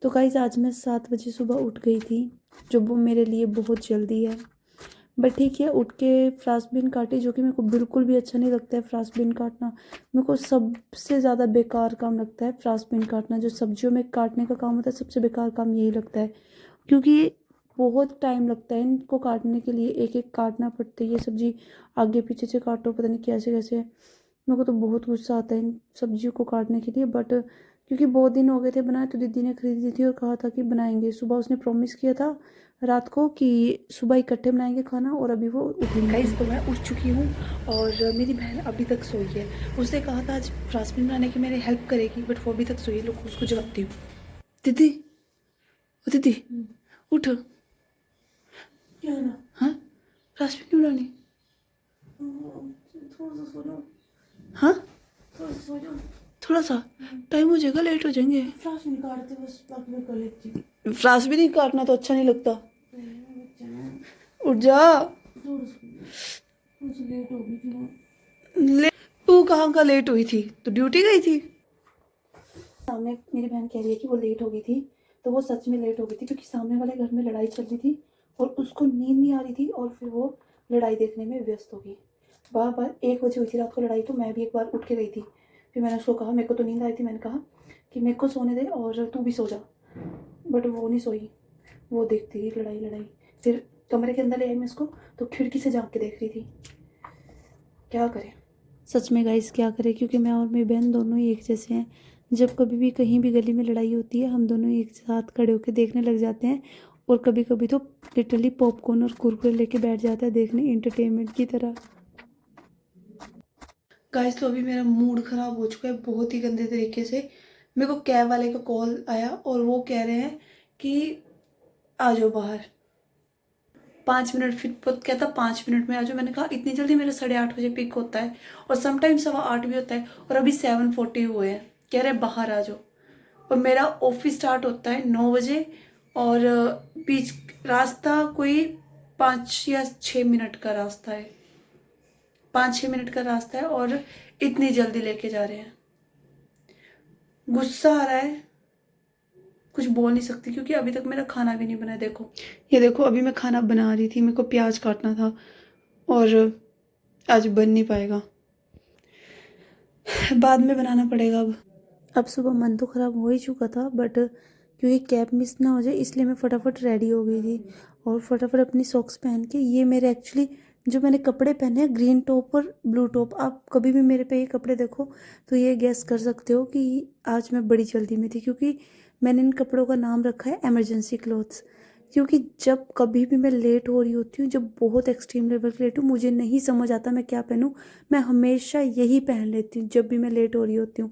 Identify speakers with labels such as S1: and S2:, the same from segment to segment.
S1: तो गाइस आज मैं 7 बजे सुबह उठ गई थी, जो वो मेरे लिए बहुत जल्दी है। बट ठीक है, उठ के फ्रांसबीन काटी, जो कि मेरे को बिल्कुल भी अच्छा नहीं लगता है फ्रांसबीन काटना। मेरे को सबसे ज़्यादा बेकार काम लगता है फ्रांसबीन काटना। जो सब्जियों में काटने का काम होता है, सबसे बेकार काम यही लगता है, क्योंकि बहुत टाइम लगता है इनको काटने के लिए। एक एक काटना पड़ता है, ये सब्जी आगे पीछे से काटो, पता नहीं कैसे कैसे। मेरे को तो बहुत गुस्सा आता है इन सब्जियों को काटने के लिए। बट क्योंकि बहुत दिन हो गए थे बनाए, तो दीदी ने खरीदी थी और कहा था कि बनाएंगे। सुबह उसने प्रॉमिस किया था रात को कि सुबह इकट्ठे बनाएंगे खाना, और अभी वो उठी गाइस। तो मैं उठ चुकी हूँ और मेरी बहन अभी तक सोई है। उसने कहा था आज फ्रांसबीन बनाने की मेरी हेल्प करेगी, बट वो अभी तक सोई है। लोग उसको जगाती हूँ। दीदी, ओ दीदी, उठ। क्या ना? हाँ, फ्रांसबीन क्यों बनानी? थोड़ा सा सो जाओ। हाँ, थोड़ा सा सो जाओ। थोड़ा सा टाइम हो जाएगा, लेट हो जाएंगे। फ्रांसबीन काटते बस, बाकी मैं कर लेती हूँ। फ्रांसबीन ही काटना तो अच्छा नहीं लगता। उठ जा। लेट हो गई थी। तू कहाँ का लेट हुई थी? तो ड्यूटी गई थी। सामने मेरी बहन कह रही है कि वो लेट हो गई थी, तो वो सच में लेट हो गई थी, क्योंकि सामने वाले घर में लड़ाई चल रही थी और उसको नींद नहीं आ रही थी, और फिर वो लड़ाई देखने में व्यस्त हो गई। बार 1 बजे हुई थी रात को लड़ाई, तो मैं भी एक बार उठ के गई थी। फिर मैंने उसको कहा, मेरे को तो नींद आई थी, मैंने कहा कि मेरे को सोने दे और तू भी सो जा। बट वो नहीं सोई, वो देखती थी लड़ाई। फिर कमरे के अंदर ले आई मैं उसको, तो खिड़की से झाँक के देख रही थी। क्या करें, सच में गाइस क्या करें, क्योंकि मैं और मेरी बहन दोनों ही एक जैसे हैं। जब कभी भी कहीं भी गली में लड़ाई होती है, हम दोनों एक साथ खड़े होकर देखने लग जाते हैं, और कभी कभी तो लिटरली पॉपकॉर्न और कुरकुरे लेके बैठ जाता है देखने, इंटरटेनमेंट की तरह। गाइस तो अभी मेरा मूड ख़राब हो चुका है बहुत ही गंदे तरीके से। मेरे को कैब वाले का कॉल आया और वो कह रहे हैं कि आ जाओ बाहर 5 मिनट। फिर कहता 5 मिनट में आ जाओ। मैंने कहा इतनी जल्दी? मेरा 8:30 बजे पिक होता है, और समटाइम 8:15 भी होता है, और अभी 7:40 हुए हैं। कह रहे बाहर आ जाओ। और मेरा ऑफिस स्टार्ट होता है 9 बजे, और बीच रास्ता कोई 5 या 6 मिनट का रास्ता है, 5-6 मिनट का रास्ता है, और इतनी जल्दी लेके जा रहे हैं। गुस्सा आ रहा है, कुछ बोल नहीं सकती, क्योंकि अभी तक मेरा खाना भी नहीं बना है। देखो, ये देखो, अभी मैं खाना बना रही थी, मेरे को प्याज काटना था, और आज बन नहीं पाएगा, बाद में बनाना पड़ेगा। अब सुबह मन तो ख़राब हो ही चुका था, बट क्योंकि कैब मिस ना हो जाए, इसलिए मैं फटाफट रेडी हो गई थी और फटाफट अपनी सॉक्स पहन के। ये मेरे एक्चुअली जो मैंने कपड़े पहने हैं, ग्रीन टॉप और ब्लू टॉप, आप कभी भी मेरे पे ये कपड़े देखो तो ये गेस कर सकते हो कि आज मैं बड़ी जल्दी में थी, क्योंकि मैंने इन कपड़ों का नाम रखा है एमरजेंसी क्लोथ्स। क्योंकि जब कभी भी मैं लेट हो रही होती हूँ, जब बहुत एक्सट्रीम लेवल की लेट हूँ, मुझे नहीं समझ आता मैं क्या पहनूँ, मैं हमेशा यही पहन लेती हूँ जब भी मैं लेट हो रही होती हूँ।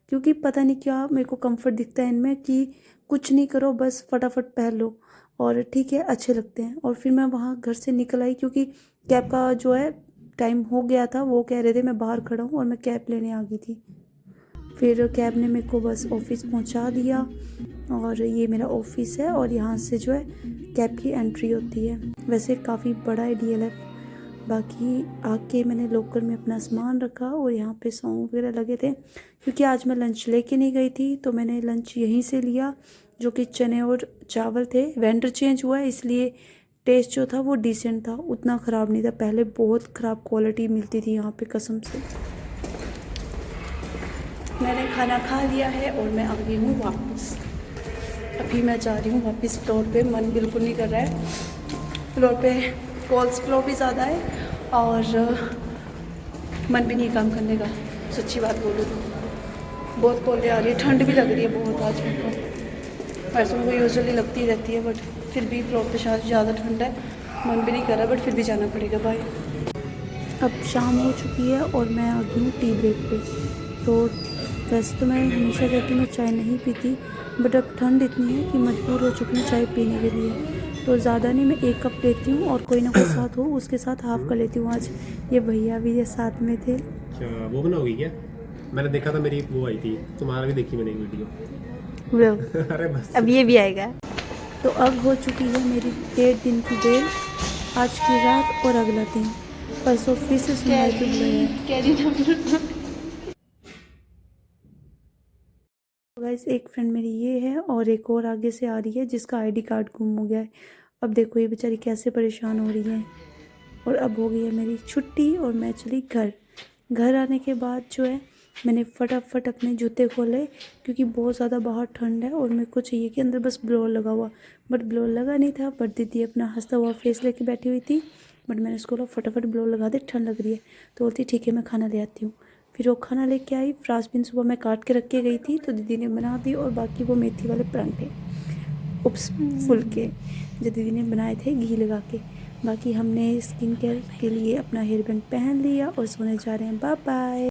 S1: क्योंकि पता नहीं क्या मेरे को कंफर्ट दिखता है इनमें, कि कुछ नहीं करो, बस फटाफट पहन लो और ठीक है, अच्छे लगते हैं। और फिर मैं वहाँ घर से निकल आई, क्योंकि कैब का जो है टाइम हो गया था। वो कह रहे थे मैं बाहर खड़ा हूँ, और मैं कैब लेने आ गई थी। फिर कैब ने मेरे को बस ऑफिस पहुँचा दिया, और ये मेरा ऑफिस है, और यहाँ से जो है कैब की एंट्री होती है। वैसे काफ़ी बड़ा है DLF। बाकी आके मैंने लॉकर में अपना सामान रखा, और यहाँ पे सॉन्ग वगैरह लगे थे, क्योंकि आज मैं लंच लेके नहीं गई थी, तो मैंने लंच यहीं से लिया, जो कि चने और चावल थे। वेंडर चेंज हुआ है, इसलिए टेस्ट जो था वो डिसेंट था, उतना ख़राब नहीं था। पहले बहुत ख़राब क्वालिटी मिलती थी यहाँ पे, कसम से। मैंने खाना खा लिया है और मैं आ गई हूँ वापस। अभी मैं जा रही हूँ वापस फ्लोर पे। मन बिल्कुल नहीं कर रहा है फ्लोर पे, कॉल्स फ्लो भी ज़्यादा है, और मन भी नहीं काम करने का। सच्ची बात बोलूँ तो बहुत कॉलें आ रही है, ठंड भी लग रही है बहुत आज मेरे को। वैसे मेरे को यूजुअली लगती ही रहती है, बट फिर भी फ्लोर पे शायद ज़्यादा ठंड है, मन भी नहीं कर रहा, बट फिर भी जाना पड़ेगा। बाय। अब शाम हो चुकी है और मैं आ गई हूँ टी ब्रेक पे। तो वैसे तो मैं हमेशा कहती हूँ मैं चाय नहीं पीती, बट अब ठंड इतनी है कि मजबूर हो चुकी हूँ चाय पीने के लिए। तो ज़्यादा नहीं, मैं 1 कप लेती हूँ, और कोई ना कोई साथ हो उसके साथ हाफ कर लेती हूँ। आज ये भैया भी ये साथ में थे।
S2: क्या वो बनाओगी क्या? मैंने देखा था, मेरी वो आई थी, तुम्हारा भी देखी मैंने वीडियो। अरे बस,
S1: अब ये भी आएगा। तो अब हो चुकी है मेरी 1.5 दिन की बेल, आज की रात और अगला दिन। परसों फिर से सुनाई पे बुलाया है। गाइस एक फ्रेंड मेरी ये है और एक और आगे से आ रही है जिसका आईडी कार्ड गुम हो गया है। अब देखो ये बेचारी कैसे परेशान हो रही है। और अब हो गई है मेरी छुट्टी और मैं चली घर। घर आने के बाद जो है मैंने फटाफट अपने जूते खोले क्योंकि बहुत ज़्यादा बाहर ठंड है और मेरे को चाहिए कि अंदर बस ब्लोअर लगा हुआ, बट ब्लोअर लगा नहीं था। बट दीदी अपना हंसता हुआ फेस लेके बैठी हुई थी, बट मैंने उसको बोला फटाफट ब्लोअर लगा दे, ठंड लग रही है। तो बोलती ठीक है मैं खाना ले आती हूँ। फिर वो खाना लेके आई। फ्रांसबीन सुबह मैं काट के रख के गई थी तो दीदी ने बना दी, और बाकी वो मेथी वाले परांठे उप्स फुलके जो दीदी ने बनाए थे घी लगा के। बाकी हमने स्किन केयर के लिए अपना हेयर बैंड पहन लिया और सोने जा रहे हैं। Bye bye.